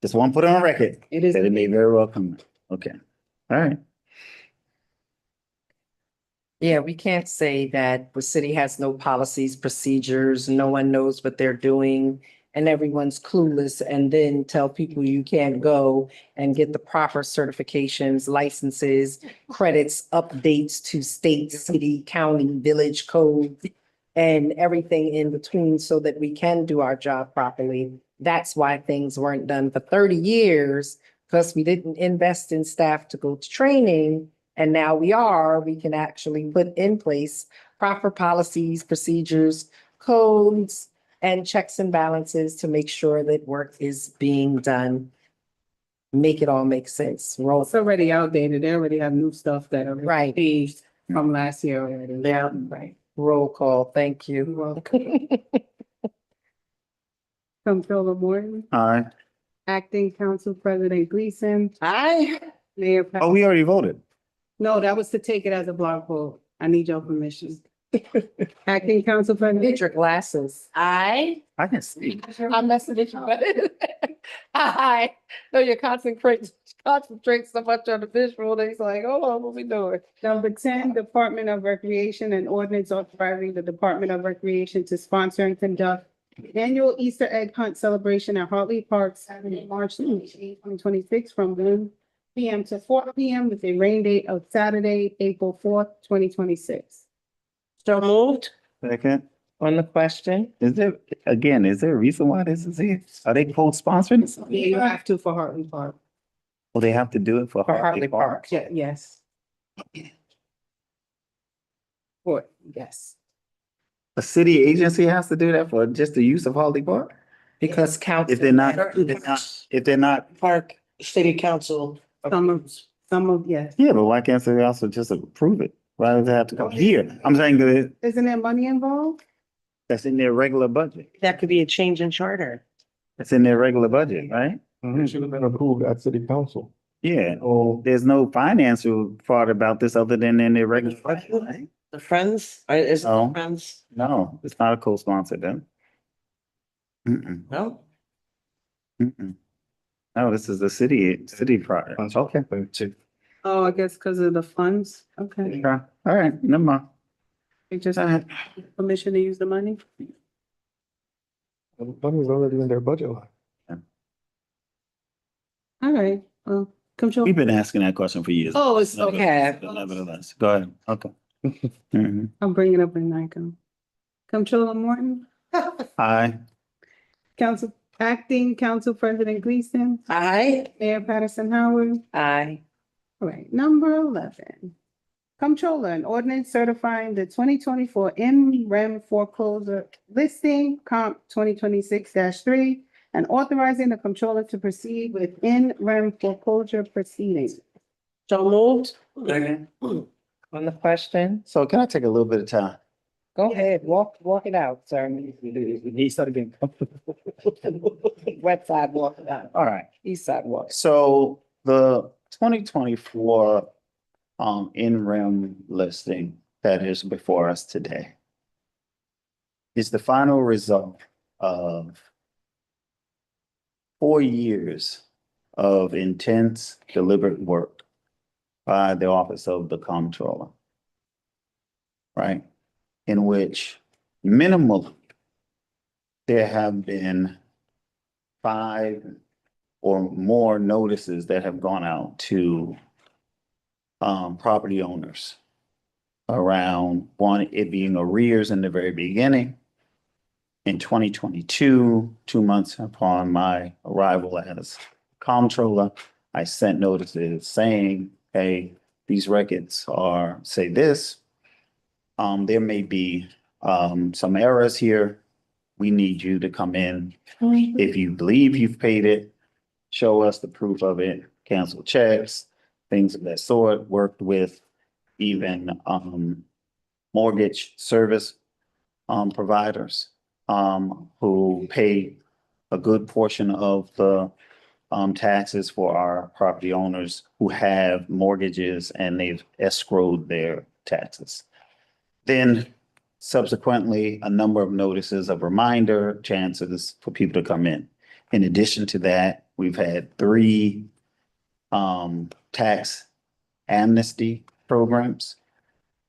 just want to put on record It is. that it may very well come. Okay. All right. Yeah, we can't say that the city has no policies, procedures, no one knows what they're doing, and everyone's clueless, and then tell people you can't go and get the proper certifications, licenses, credits, updates to state, city, county, village code, and everything in between so that we can do our job properly. That's why things weren't done for 30 years, because we didn't invest in staff to go to training. And now we can actually put in place proper policies, procedures, codes, and checks and balances to make sure that work is being done. Make it all make sense. Roll. It's already outdated. They already have new stuff that are. Right. changed From last year already. Yeah, right. Roll call. Thank you. You're welcome. Comptroller Morton, All right. Acting Council President Gleason, Aye. Mayor. Oh, we already voted. No, that was to take it as a block vote. I need your permission. Acting Council Need President, your glasses. I, I can see. I'm messing with you, but I know you're concentrating so much on the visual. It's like, hold on, what we doing? number 10, Department of Recreation and ordinance authorizing the Department of Recreation to sponsor and conduct annual Easter egg hunt celebration at Hartley Park, Saturday, March 28, 2026, from 1 p.m. to 4 p.m. with a rain date of Saturday, April 4th, 2026. so moved Second, On the question, is there a reason why this is here? Are they co-sponsoring this? Yeah, you have to for Hartley Park. Well, they have to do it for for Hartley Park. Yeah, yes. Or, yes. A city agency has to do that for just the use of Hartley Park? Because council. If they're not, Park City Council. Some of, yes. yeah, but why can't they also just approve it? Why does it have to come here? I'm saying that Isn't there money involved? that's in their regular budget. That could be a change in charter. It's in their regular budget, right? It should have been approved at city council. Yeah, or there's no financial part about this other than in their regular budget, right? The Friends, is it No. the Friends? No, it's not a co-sponsor then. Mm-mm, No? mm-mm. No, this is the city project. Okay. Oh, I guess because of the funds. Okay. Okay. All right, never mind. They just All right. permission to use the money? The money's already in their budget line. All right, well, Control. We've been asking that question for years. Oh, it's okay. Nevertheless, go ahead. Okay. Mhm. I'll bring it up when I come. Comptroller Morton, Aye. Acting Council President Gleason, I, Mayor Patterson Howard. Aye. All right, number 11. Comptroller, an ordinance certifying the 2024 NREM foreclosure listing, comp 2026-3, and authorizing the comptroller to proceed with NREM foreclosure proceedings. so moved. On the question, So can I take a little bit of time? go ahead, walk it out, sir. He started getting comfortable. West side walk it out, All right. east side walk. So the 2024 in-rem listing that is before us today is the final result of 4 years of intense, deliberate work by the Office of the Comptroller, right? In which minimally there have been 5 or more notices that have gone out to property owners around one, it being arrears in the very beginning. In 2022, 2 months upon my arrival as comptroller, I sent notices saying, hey, these records are, say this. There may be some errors here. We need you to come in. If you believe you've paid it, show us the proof of it, cancel checks, things of that sort. Worked with even mortgage service providers who pay a good portion of the taxes for our property owners who have mortgages and they've escrowed their taxes. Then subsequently, a number of notices of reminder chances for people to come in. In addition to that, we've had 3 tax amnesty programs.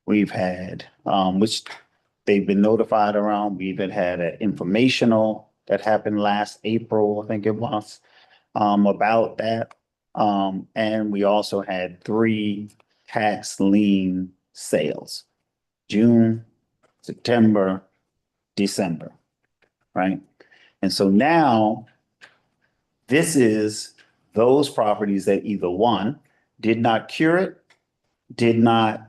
We've had, which they've been notified around. We even had an informational that happened last April, I think it was, about that. And we also had 3 tax lien sales, June, September, December, right? And so now this is those properties that either one, did not cure it, did not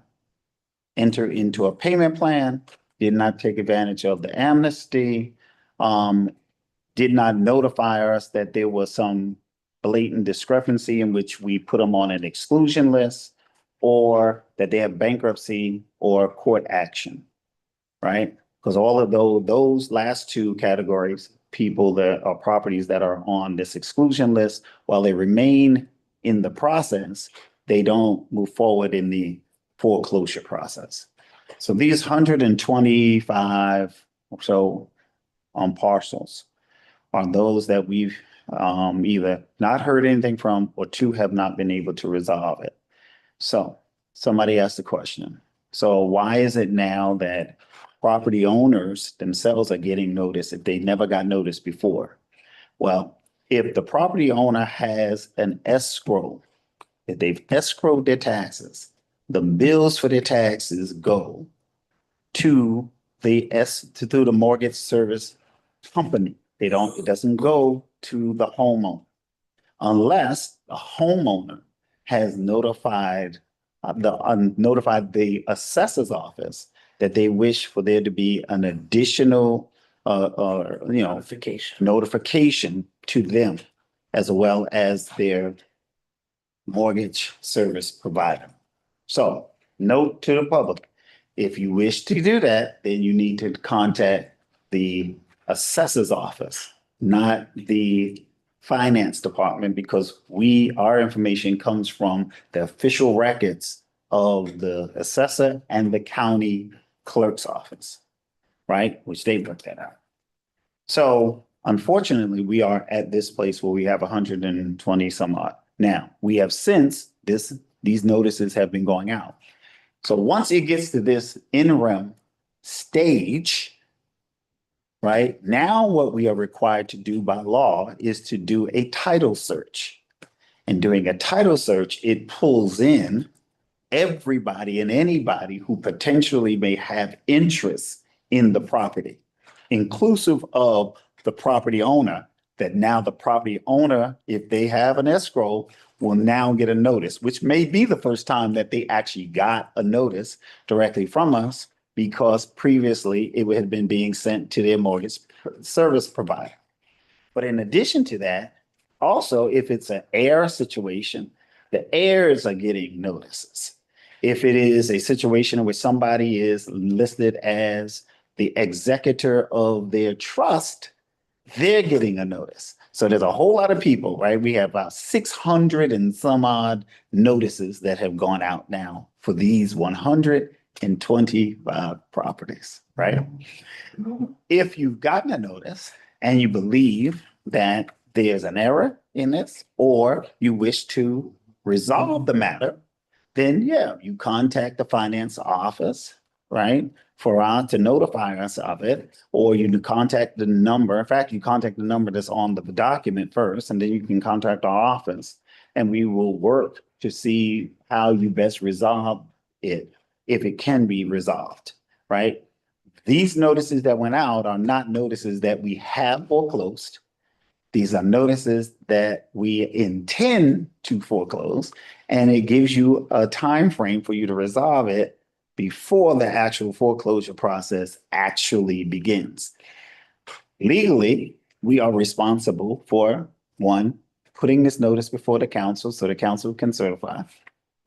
enter into a payment plan, did not take advantage of the amnesty, did not notify us that there was some blatant discrepancy in which we put them on an exclusion list, or that they have bankruptcy or court action, right? Because all of those last 2 categories, people that are properties that are on this exclusion list, while they remain in the process, they don't move forward in the foreclosure process. So these 125 or so parcels are those that we've either not heard anything from or two have not been able to resolve it. So somebody asked the question. So why is it now that property owners themselves are getting notice if they never got notice before? Well, if the property owner has an escrow, if they've escrowed their taxes, the bills for their taxes go to through the mortgage service company. It doesn't go to the homeowner unless the homeowner has notified the assessor's office that they wish for there to be an additional notification to them as well as their mortgage service provider. So note to the public, if you wish to do that, then you need to contact the assessor's office, not the finance department, because our information comes from the official records of the assessor and the county clerk's office, right? Which they work that out. So unfortunately, we are at this place where we have 120 some odd. Now, we have since these notices have been going out. So once it gets to this interim stage, right, now what we are required to do by law is to do a title search. And doing a title search, it pulls in everybody and anybody who potentially may have interest in the property, inclusive of the property owner, that now the property owner, if they have an escrow, will now get a notice, which may be the first time that they actually got a notice directly from us, because previously it had been being sent to their mortgage service provider. But in addition to that, also, if it's an heir situation, the heirs are getting notices. If it is a situation where somebody is listed as the executor of their trust, they're getting a notice. So there's a whole lot of people, right? We have about 600 and some odd notices that have gone out now for these 125 properties, right? If you've gotten a notice and you believe that there's an error in this, or you wish to resolve the matter, then yeah, you contact the finance office, right? To notify us of it, or you contact the number. In fact, you contact the number that's on the document first, and then you can contact our office, and we will work to see how you best resolve it, if it can be resolved, right? These notices that went out are not notices that we have foreclosed. These are notices that we intend to foreclose, and it gives you a time frame for you to resolve it before the actual foreclosure process actually begins. Legally, we are responsible for, one, putting this notice before the council so the council can certify.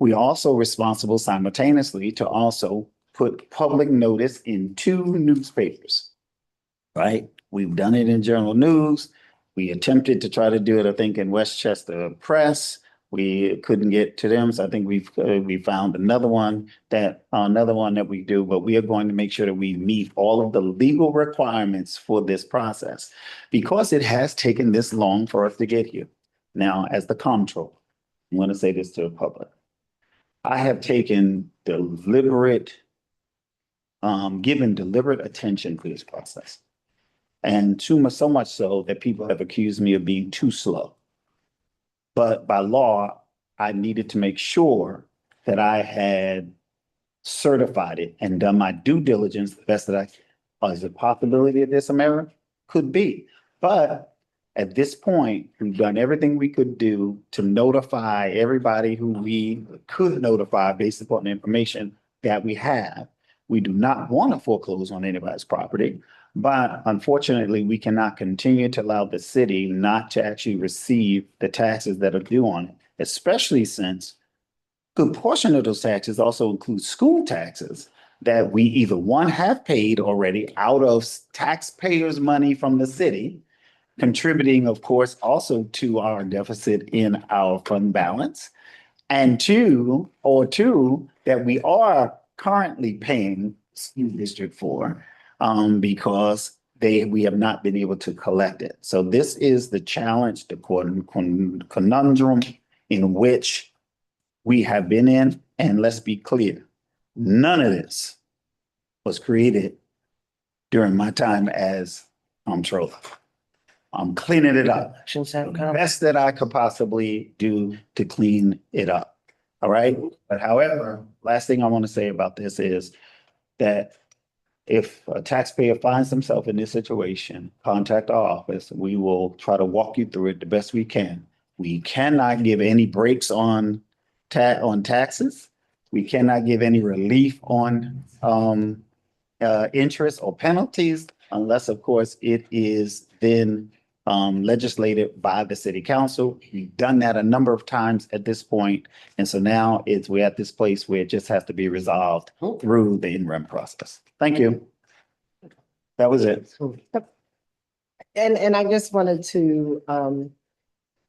We are also responsible simultaneously to also put public notice in 2 newspapers, right? We've done it in Journal News. We attempted to try to do it, I think, in Westchester Press. We couldn't get to them, so I think we found another one that we do, but we are going to make sure that we meet all of the legal requirements for this process, because it has taken this long for us to get here. Now, as the comptroller, I want to say this to the public. I have taken given deliberate attention to this process, and so much so that people have accused me of being too slow. But by law, I needed to make sure that I had certified it and done my due diligence the best that I can. Is it a possibility that this error? Could be. But at this point, we've done everything we could do to notify everybody who we could notify based upon the information that we have. We do not want to foreclose on anybody's property. But unfortunately, we cannot continue to allow the city not to actually receive the taxes that are due on it, especially since a good portion of those taxes also include school taxes that we either, one, have paid already out of taxpayers' money from the city, contributing, of course, also to our deficit in our fund balance, and two, that we are currently paying school district for, because we have not been able to collect it. So this is the challenge, the conundrum in which we have been in. And let's be clear, none of this was created during my time as comptroller. I'm cleaning it up. Actions have come. Best that I could possibly do to clean it up. All right. But however, last thing I want to say about this is that if a taxpayer finds himself in this situation, contact our office. We will try to walk you through it the best we can. We cannot give any breaks on taxes. We cannot give any relief on interest or penalties unless, of course, it is then legislated by the city council. We've done that a number of times at this point. And so now we're at this place where it just has to be resolved through the in-rem process. Thank you. That was it. And I just wanted to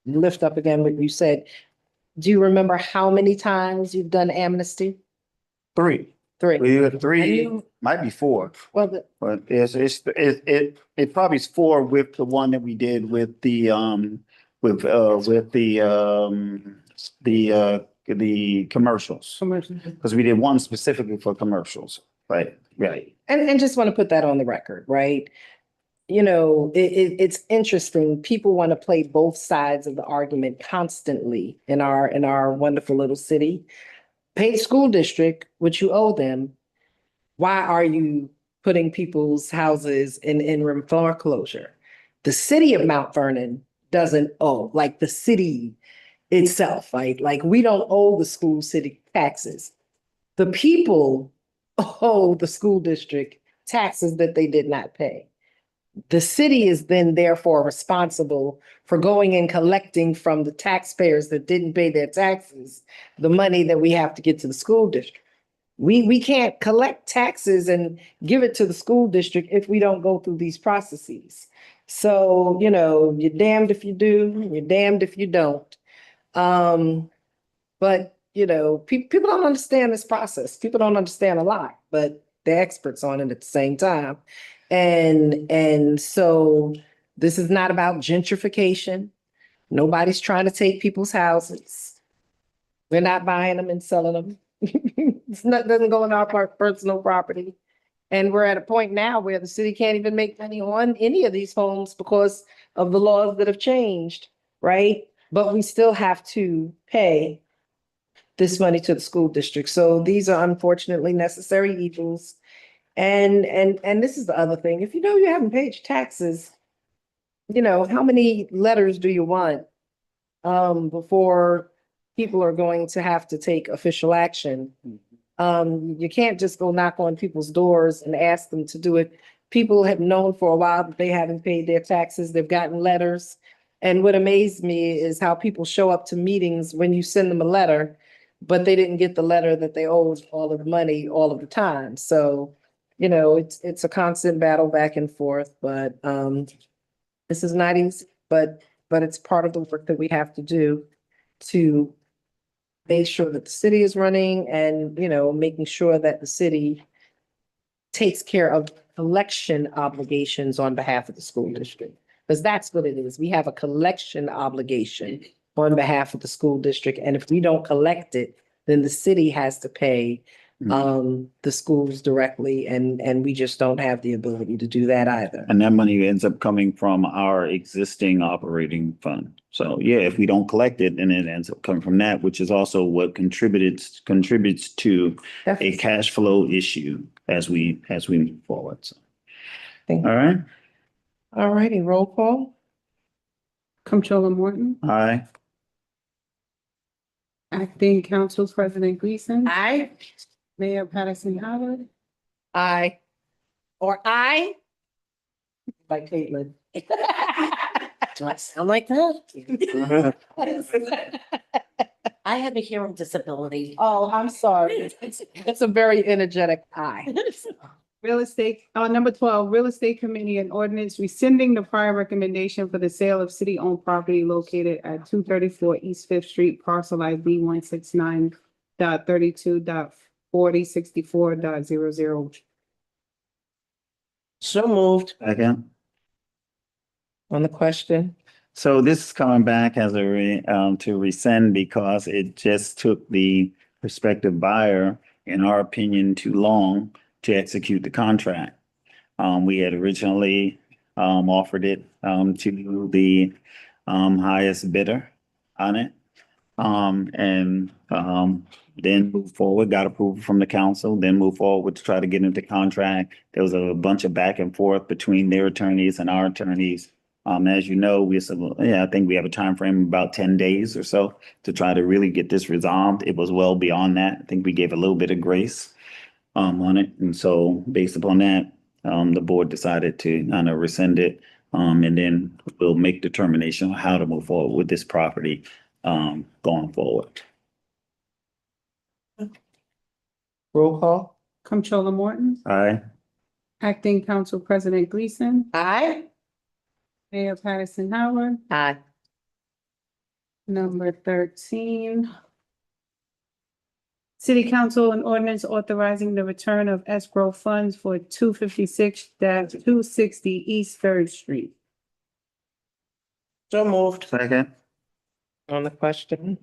lift up again what you said. Do you remember how many times you've done amnesty? 3. Three. We do it And 3, you- might be 4, Well, but it probably is 4 with the one that we did with the commercials. Commercial. Because we did one specifically for commercials, right? and just want to put that on the record, right? You know, it's interesting. People want to play both sides of the argument constantly in our wonderful little city. Pay the school district what you owe them. Why are you putting people's houses in foreclosure? The city of Mount Vernon doesn't owe, like the city itself, right? Like we don't owe the school city taxes. The people owe the school district taxes that they did not pay. The city is then therefore responsible for going and collecting from the taxpayers that didn't pay their taxes, the money that we have to get to the school district. We can't collect taxes and give it to the school district if we don't go through these processes. So, you know, you're damned if you do, you're damned if you don't. But, you know, people don't understand this process. People don't understand a lot, but they're experts on it at the same time. And so this is not about gentrification. Nobody's trying to take people's houses. We're not buying them and selling them. Doesn't go in our personal property. And we're at a point now where the city can't even make money on any of these homes because of the laws that have changed, right? But we still have to pay this money to the school district. So these are unfortunately necessary evils. And this is the other thing. If you know you haven't paid your taxes, you know, how many letters do you want before people are going to have to take official action? You can't just go knock on people's doors and ask them to do it. People have known for a while that they haven't paid their taxes. They've gotten letters. And what amazed me is how people show up to meetings when you send them a letter, but they didn't get the letter that they owed all of the money all of the time. So, you know, it's a constant battle back and forth, but this is not easy, but it's part of the work that we have to do to make sure that the city is running and, you know, making sure that the city takes care of collection obligations on behalf of the school district. Because that's what it is. We have a collection obligation on behalf of the school district. And if we don't collect it, then the city has to pay the schools directly, and we just don't have the ability to do that either. And that money ends up coming from our existing operating fund. So yeah, if we don't collect it, then it ends up coming from that, which is also what contributes to a cash flow issue as we move forward. So, Thank all you. right. All righty, roll call. Comptroller Morton, Aye. Acting Council President Gleason, Aye. Mayor Patterson Howard, Aye. Or aye? Like Caitlin. Do I sound like that? I have a hearing disability. Oh, I'm sorry. It's a very energetic aye. Real Estate, number 12, Real Estate Committee and Ordinance rescinding the prior recommendation for the sale of city-owned property located at 234 East Fifth Street, parcel ID 169.32. 4064.00. So moved. Second. On the question? So this is coming back as to rescind because it just took the prospective buyer, in our opinion, too long to execute the contract. We had originally, offered it, to the, highest bidder on it. Then move forward, got approval from the council, then move forward to try to get into contract. There was a bunch of back and forth between their attorneys and our attorneys. As you know, I think we have a time frame of about 10 days or so to try to really get this resolved. It was well beyond that. I think we gave a little bit of grace on it. And so based upon that, the board decided to kind of rescind it. And then we'll make determination on how to move forward with this property going forward. Roll call? Comptroller Morton, Aye. Acting Council President Gleason, Aye. Mayor Patterson Howard, Aye. number 13. City Council and ordinance authorizing the return of escrow funds for 256-260 East Third Street. So moved. Second. On the question?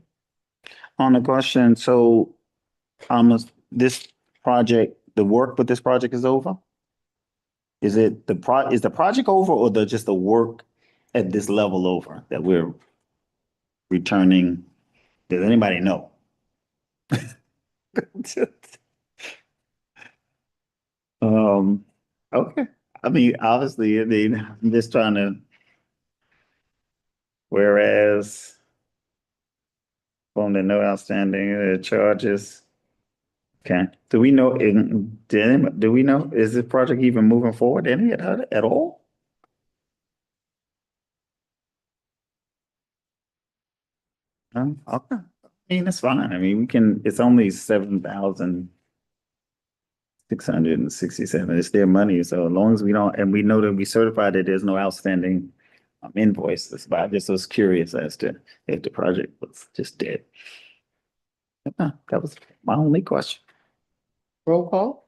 On the question, so, this project, the work with this project is over? Is it is the project over or just the work at this level over that we're returning? Does anybody know? Okay. I mean, obviously, I'm just trying to, whereas on the no outstanding charges. Okay, do we know, do we know, is this project even moving forward any at all? Okay, I mean, it's fine. I mean, it's only 7,667. It's their money. So as long as we don't, and we know that we certified that there's no outstanding invoices, but I just was curious as to if the project was just dead. That was my only question. Roll call?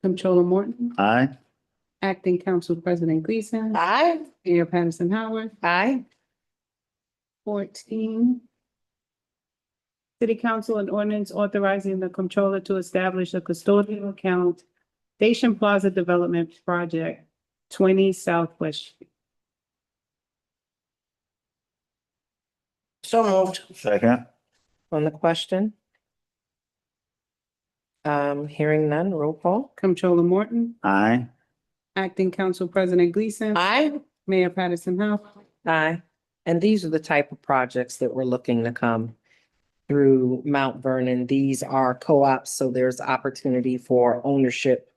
Comptroller Morton, Aye. Acting Council President Gleason, Aye. Mayor Patterson Howard, Aye. 14. City Council and ordinance authorizing the comptroller to establish a custodial account, Station Plaza Development Project, 20 Southwest Street. So moved. Second. On the question? Hearing none, roll call? Comptroller Morton, Aye. Acting Council President Gleason, Aye. Mayor Patterson Howard, Aye. And these are the type of projects that we're looking to come through Mount Vernon. These are co-ops, so there's opportunity for ownership.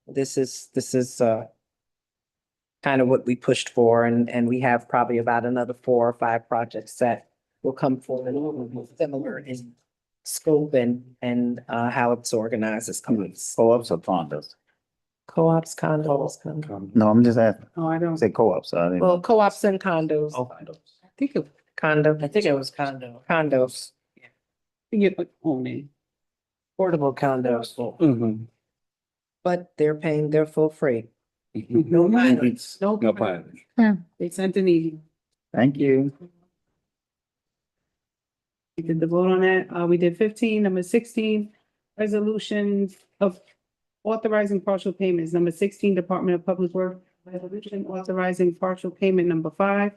This is kind of what we pushed for, and we have probably about another 4 or 5 projects that will come forward similar in scope and how it's organized as co-ops. Co-ops or condos? Co-ops, condos. No, I'm just asking. oh, I don't, Say co-ops. So I didn't. Well, co-ops and condos. I think it, Condo. I think it was condo. Condos. you own it. Portable condos. But they're paying their full freight. No pilots. No No pilots. pilot. They sent an email. Thank you. We did the vote on that. We did 15, number 16, resolutions of authorizing partial payments. Number 16, Department of Public Works, resolution authorizing partial payment number 5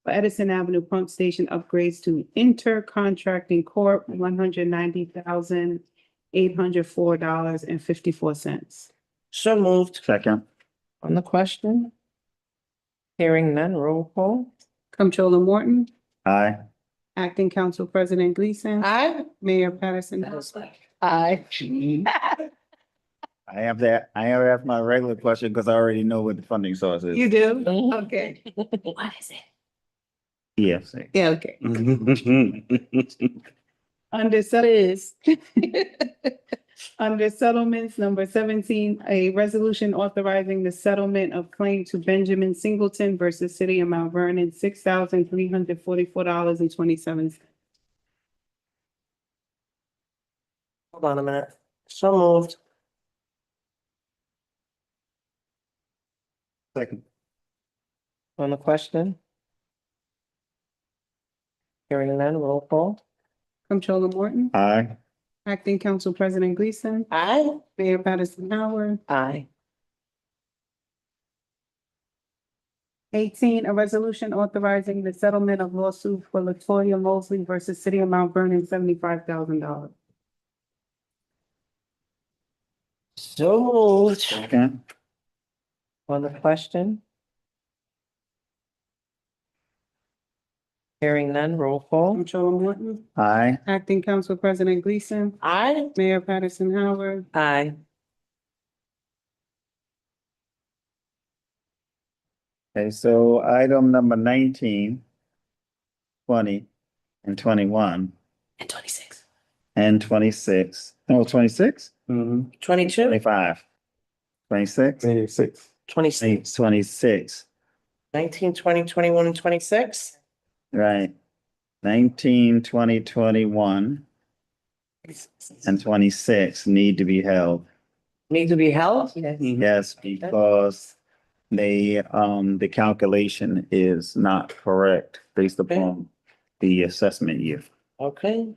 for Edison Avenue Pump Station upgrades to Intercontracting Corp., $190,804.54. So moved. Second. On the question? Hearing none, roll call? Comptroller Morton, Aye. Acting Council President Gleason, Aye. Mayor Patterson. Aye. I have to ask my regular question because I already know what the funding source is. You do? Mhm. Okay. What is it? EFC. Yeah, okay. Under under settlements, number 17, a resolution authorizing the settlement of claim to Benjamin Singleton versus City of Mount Vernon, $6,344.27. Hold on a minute. So moved. Second. On the question? Hearing none, roll call. Comptroller Morton, Aye. Acting Council President Gleason, Aye. Mayor Patterson Howard. Aye. 18, a resolution authorizing the settlement of lawsuit for Latoya Mosley versus City of Mount Vernon, $75,000. So moved. Second. On the question? Hearing none, roll call. Comptroller Morton, Aye. Acting Council President Gleason, Aye. Mayor Patterson Howard. Aye. Okay, so item number 19, 20, and 21, And 26. and 26. No, 26? 22, 25. 26? 26. 26, 26, 19, 20, 21, and 26. right. 19, 20, 21, and 26 need to be held. Need to be held? Yes, because the calculation is not correct based upon the assessment year. Okay.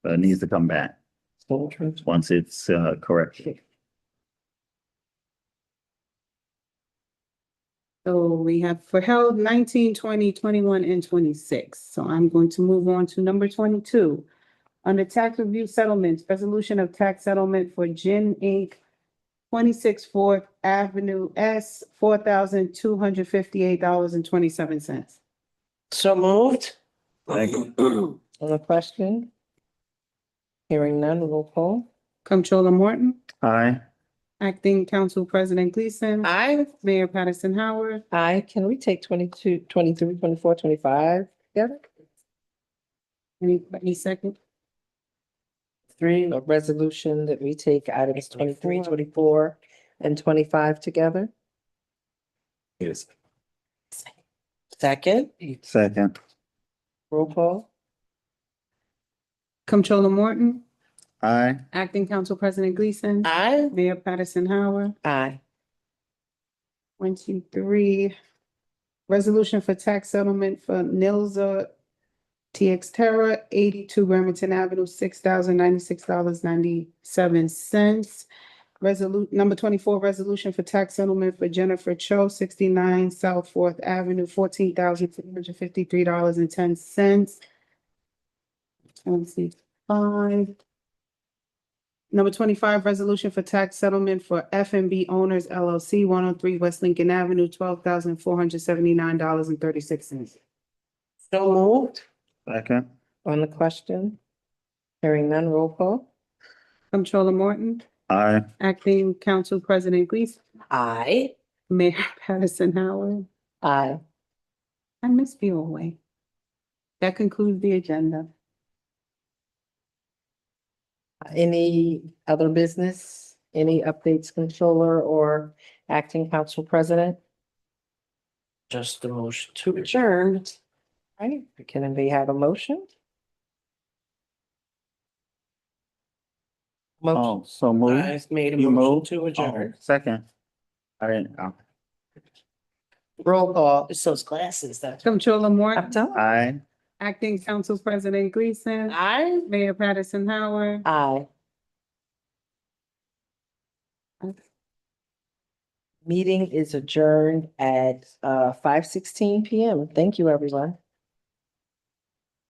But it needs to come back once it's corrected. So we have for held 19, 20, 21, and 26. So I'm going to move on to number 22. Under tax review settlements, resolution of tax settlement for Gin Inc., 26 Fourth Avenue S, $4,258.27. So moved. Second. On the question? Hearing none, roll call. Comptroller Morton, Aye. Acting Council President Gleason, Aye. Mayor Patterson Howard. Aye. Can we take 22, 23, 24, 25 together? Any second? A resolution that we take items 23, 24, and 25 together? Yes. Second. Second. Roll call. Comptroller Morton, Aye. Acting Council President Gleason, Aye. Mayor Patterson Howard. Aye. 23, resolution for tax settlement for Nilza TX Terra, 82 Bremerton Avenue, $6,096.97. Number 24, resolution for tax settlement for Jennifer Cho, 69 South Fourth Avenue, $14,353.10. 25. Number 25, resolution for tax settlement for F and B Owners LLC, 103 West Lincoln Avenue, $12,479.36. So moved. Second. On the question? Hearing none, roll call. Comptroller Morton, Aye. Acting Council President Gleason, Aye. Mayor Patterson Howard. Aye. I miss you away. That concludes the agenda. Any other business? Any updates, Controller or Acting Council President? Just the motion to adjourn. Right, can we have a motion? Motion, Oh, so moved. I made a You motion moved? to adjourn. Second. I didn't, roll call. It's those glasses that. Comptroller I'm Morton, telling. aye. Acting Council President Gleason, Aye. Mayor Patterson Howard. Aye. Meeting is adjourned at 5:16 PM. Thank you, everyone.